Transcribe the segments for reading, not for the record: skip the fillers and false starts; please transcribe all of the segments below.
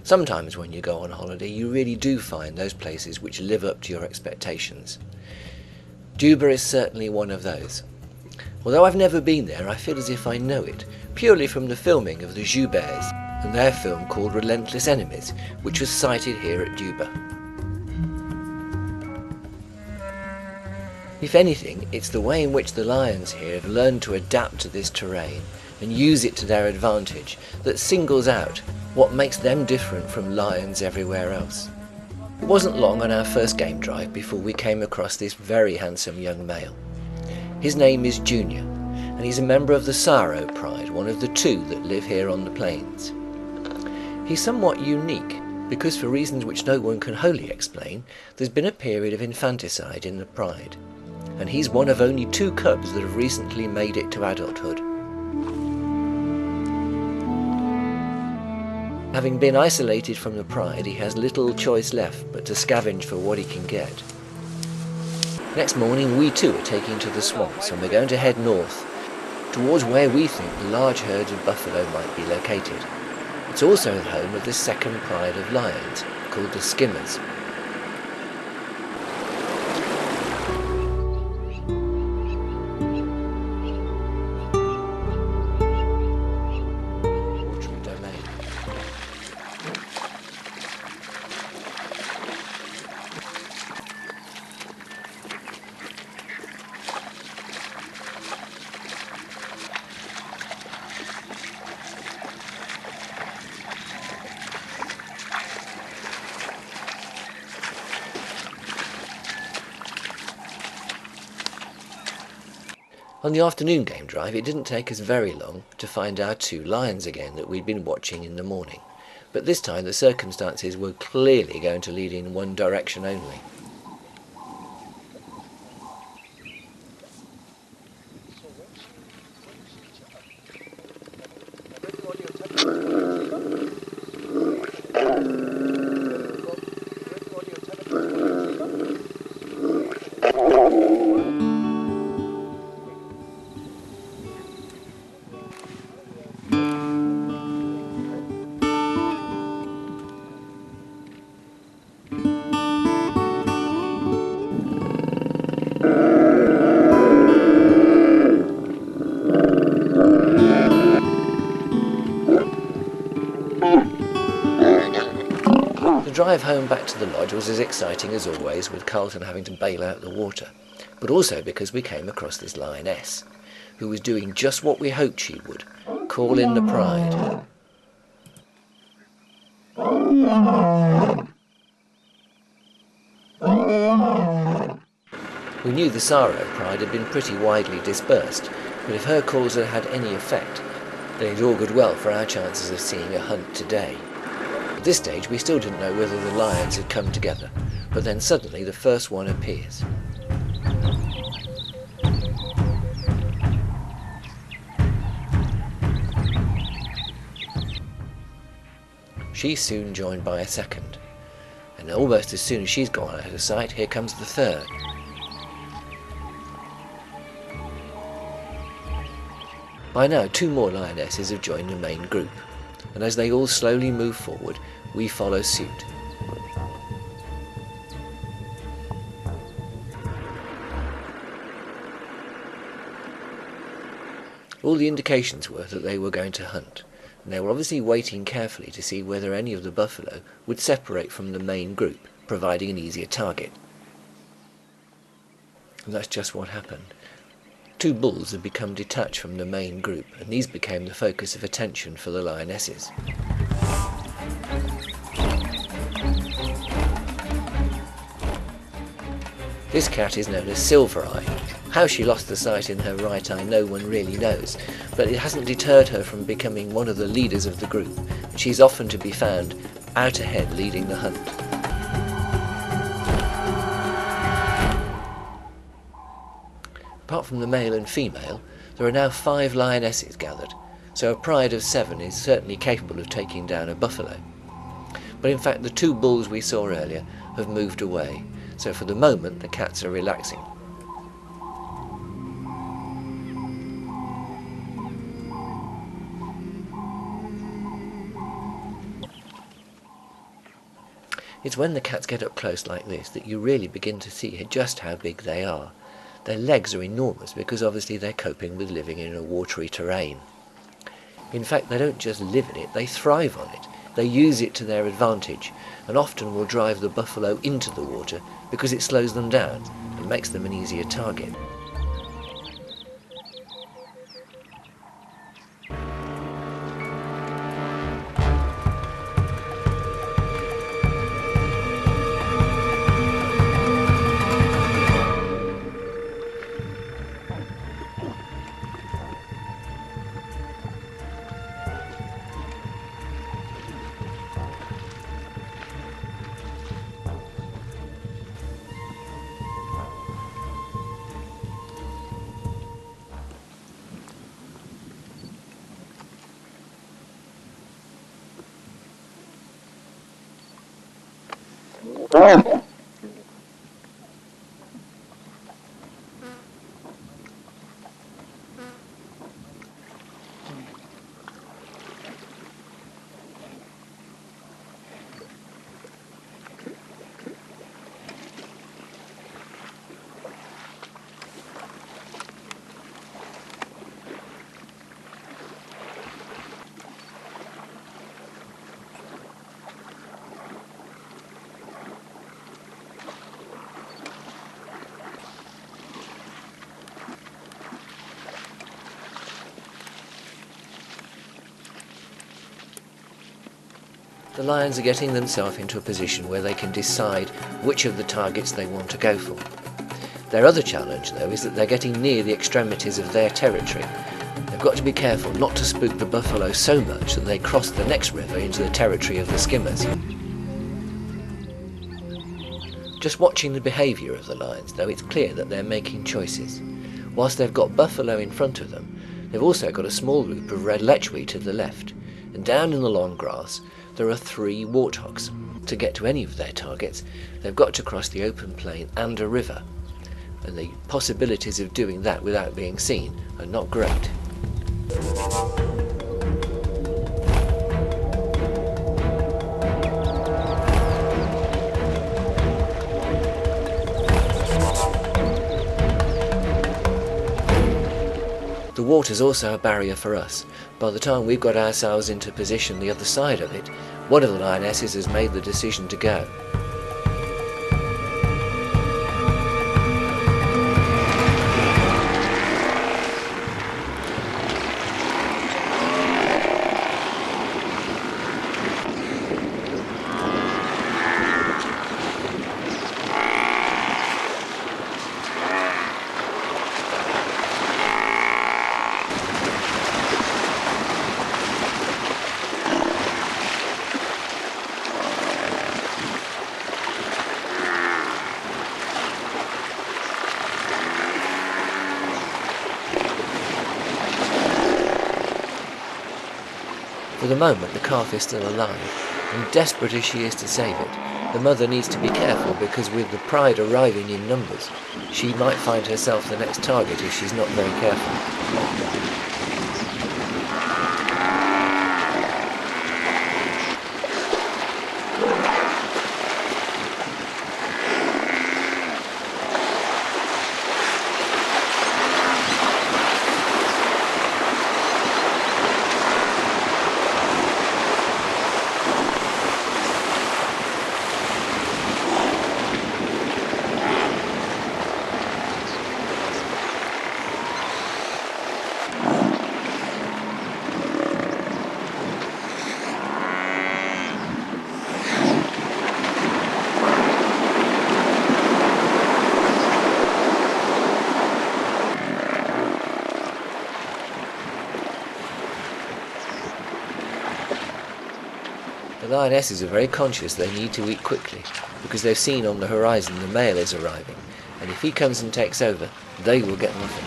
Sometimes when you go on holiday, you really do find those places which live up to your expectations. Duba is certainly one of those. Although I've never been there, I feel as if I know it, purely from the filming of the Jouberts and their film called Relentless Enemies, which was sited here at Duba. If anything, it's the way in which the lions here have learned to adapt to this terrain and use it to their advantage that singles out what makes them different from lions everywhere else. It wasn't long on our first game drive before we came across this very handsome young male. His name is Junior, and he's a member of the Saro pride, one of the two that live here on the plains. He's somewhat unique because, for reasons which no one can wholly explain, there's been a period of infanticide in the pride, and he's one of only 2 cubs that have recently made it to adulthood. Having been isolated from the pride, he has little choice left but to scavenge for what he can get. Next morning we too are taking to the swamps, and we're going to head north, towards where we think the large herds of buffalo might be located. It's also the home of the second pride of lions, called the Skimmers. On the afternoon game drive, it didn't take us very long to find our 2 lions again that we'd been watching in the morning, but this time the circumstances were clearly going to lead in one direction only. The drive home back to the lodge was as exciting as always, with Carlton having to bail out the water, but also because we came across this lioness, who was doing just what we hoped she would, call in the pride. We knew the Saro pride had been pretty widely dispersed, but if her calls had had any effect, then it augured well for our chances of seeing a hunt today. At this stage we still didn't know whether the lions had come together, but then suddenly the first one appears. She's soon joined by a second, and almost as soon as she's gone out of sight, here comes the third. By now 2 more lionesses have joined the main group, and as they all slowly move forward, we follow suit. All the indications were that they were going to hunt, and they were obviously waiting carefully to see whether any of the buffalo would separate from the main group, providing an easier target. And that's just what happened. 2 bulls had become detached from the main group, and these became the focus of attention for the lionesses. This cat is known as Silver Eye. How she lost the sight in her right eye no one really knows, but it hasn't deterred her from becoming one of the leaders of the group, and she's often to be found out ahead leading the hunt. Apart from the male and female, there are now 5 lionesses gathered, so a pride of 7 is certainly capable of taking down a buffalo. But in fact the two bulls we saw earlier have moved away, so for the moment the cats are relaxing. It's when the cats get up close like this that you really begin to see just how big they are. Their legs are enormous because obviously they're coping with living in a watery terrain. In fact, they don't just live in it, they thrive on it. They use it to their advantage and often will drive the buffalo into the water because it slows them down and makes them an easier target. The lions are getting themselves into a position where they can decide which of the targets they want to go for. Their other challenge, though, is that they're getting near the extremities of their territory. They've got to be careful not to spook the buffalo so much that they cross the next river into the territory of the skimmers. Just watching the behaviour of the lions, though, it's clear that they're making choices. Whilst they've got buffalo in front of them, they've also got a small group of red lechwe to the left, and down in the long grass there are 3 warthogs. To get to any of their targets, they've got to cross the open plain and a river, and the possibilities of doing that without being seen are not great. The water's also a barrier for us. By the time we've got ourselves into position the other side of it, one of the lionesses has made the decision to go. For the moment the calf is still alive, and desperate as she is to save it, the mother needs to be careful because with the pride arriving in numbers, she might find herself the next target if she's not very careful. The lionesses are very conscious they need to eat quickly because they've seen on the horizon the male is arriving, and if he comes and takes over, they will get nothing.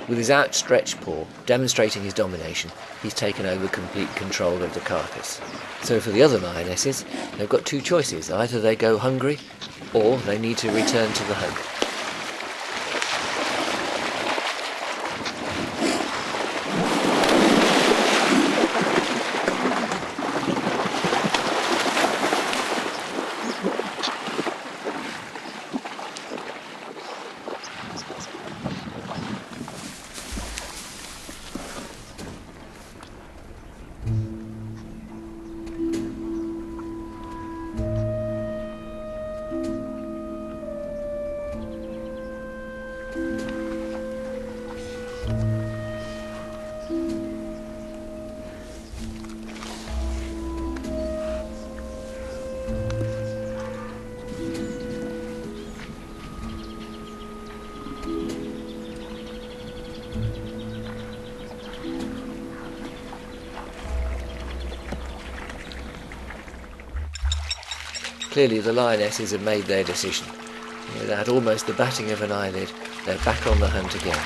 With his outstretched paw, demonstrating his domination, he's taken over complete control of the carcass. So for the other lionesses, they've got two choices. Either they go hungry, or they need to return to the hunt. Clearly the lionesses have made their decision. Without almost the batting of an eyelid, they're back on the hunt again.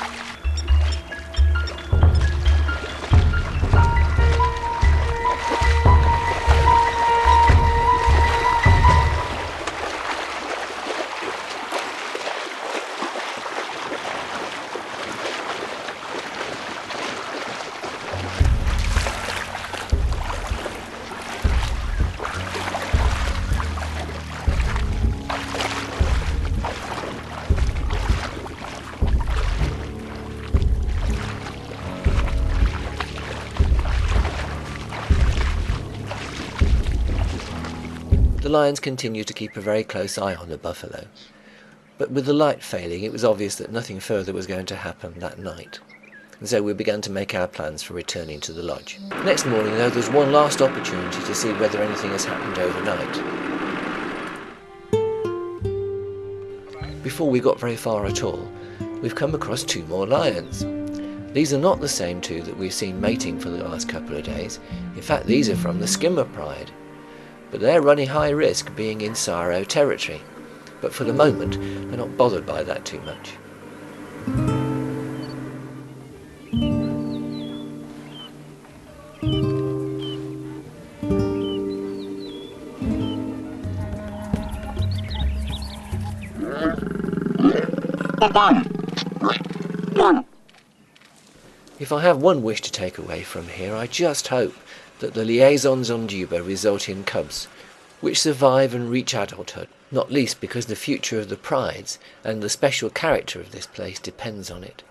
The lions continued to keep a very close eye on the buffalo, but with the light failing it was obvious that nothing further was going to happen that night, and so we began to make our plans for returning to the lodge. Next morning though, there's one last opportunity to see whether anything has happened overnight. Before we got very far at all, we've come across two more lions. These are not the same two that we've seen mating for the last couple of days. In fact, these are from the skimmer pride. But they're running high risk being in Saro territory. But for the moment, they're not bothered by that too much. If I have one wish to take away from here, I just hope that the liaisons on Duba result in cubs, which survive and reach adulthood, not least because the future of the prides and the special character of this place depends on it.